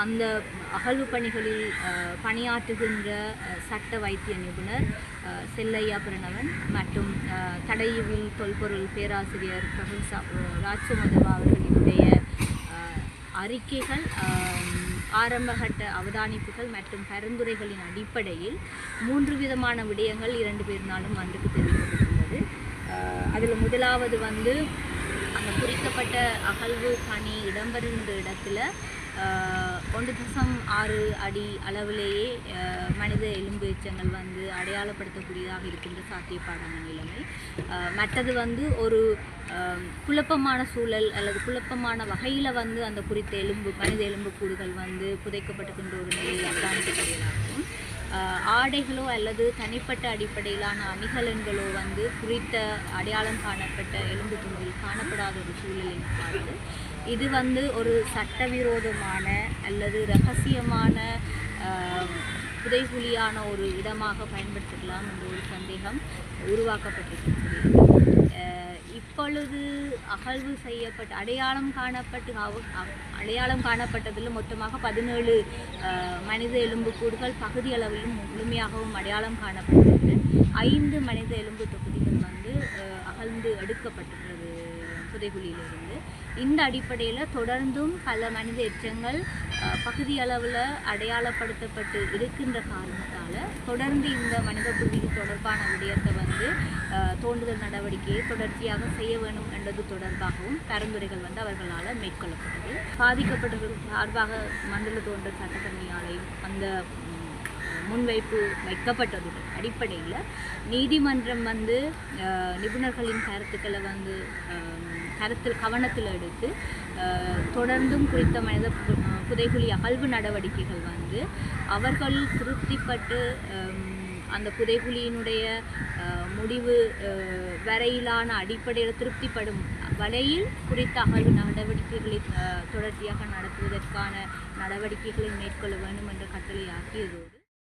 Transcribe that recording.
அந்த அகழ்வு பணிகளில் பணியாற்றுகின்ற சட்ட வைத்திய நிபுணர் செல்லையா பிரணவன் மற்றும் தடயவியல் தொல்பொருள் பேராசிரியர் ப்ரொஃபஸர் ராஜ்சுமதவா அவர்களினுடைய அறிக்கைகள், ஆரம்பகட்ட அவதானிப்புகள் மற்றும் பரிந்துரைகளின் அடிப்படையில் 3 விதமான விடயங்கள் 2 பேரினாலும் அன்றைக்கு தெரிவிக்கப்பட்டுள்ளது. அதில் முதலாவது வந்து அந்த குறிக்கப்பட்ட அகழ்வு பணி இடம்பெறுகின்ற இடத்துல 1.6 அடி அளவிலேயே மனித எலும்பு எச்சங்கள் வந்து அடையாளப்படுத்தக்கூடியதாக இருக்கின்ற சாத்தியப்பாடான நிலைமை. மற்றது வந்து ஒரு குழப்பமான சூழல் அல்லது குழப்பமான வகையில் வந்து அந்த குறித்த மனித எலும்புக்கூடுகள் வந்து புதைக்கப்பட்டிருக்கின்ற ஒரு நிலையை அவதானிக்கக்கூடியதாகவும், ஆடைகளோ அல்லது தனிப்பட்ட அடிப்படையிலான அணிகலன்களோ வந்து குறித்த அடையாளம் காணப்பட்ட எலும்பு துண்டில் காணப்படாத ஒரு சூழலை பார்த்து இது வந்து ஒரு சட்டவிரோதமான அல்லது இரகசியமான புதைகுழியான ஒரு இடமாக பயன்படுத்தலாம் என்ற ஒரு சந்தேகம் உருவாக்கப்பட்டிருக்கிறது. இப்பொழுது அகழ்வு செய்யப்பட்ட அடையாளம் காணப்பட்டதில் மொத்தமாக 17 மனித எலும்புக்கூடுகள் பகுதி அளவிலும் முழுமையாகவும் அடையாளம் காணப்பட்டது. 5 மனித எலும்பு தொகுதிகள் வந்து அகழ்ந்து எடுக்கப்பட்டிருக்கிறது புதைகுழியிலிருந்து. இந்த அடிப்படையில் தொடர்ந்தும் பல மனித எச்சங்கள் பகுதி அளவில் அடையாளப்படுத்தப்பட்டு இருக்கின்ற காரணத்தால் தொடர்ந்து இந்த மனித புள்ளிகள் தொடர்பான விடயத்தை வந்து தோண்டுதல் நடவடிக்கையை தொடர்ச்சியாக செய்ய வேண்டும் என்பது தொடர்பாகவும் பரிந்துரைகள் வந்து அவர்களால் மேற்கொள்ளப்பட்டது. பாதிக்கப்பட்டவர்கள் சார்பாக மண்டல தோண்டல் சட்டத்தரணி ஆணையம் அந்த முன்வைப்பு வைக்கப்பட்டதுடன் அடிப்படையில் நீதிமன்றம் வந்து நிபுணர்களின் கருத்துக்களை வந்து கவனத்தில் எடுத்து தொடர்ந்தும் குறித்த மனித புதைகுழி அகழ்வு நடவடிக்கைகள் வந்து அவர்கள் திருப்திப்பட்டு அந்த புதைகுழியினுடைய முடிவு வரையிலான அடிப்படையில் திருப்திப்படும் வரையில் குறித்த அகழ்வு நடவடிக்கைகளை தொடர்ச்சியாக நடத்துவதற்கான நடவடிக்கைகளை மேற்கொள்ள வேண்டும் என்ற கட்டளை ஆக்கியதோடு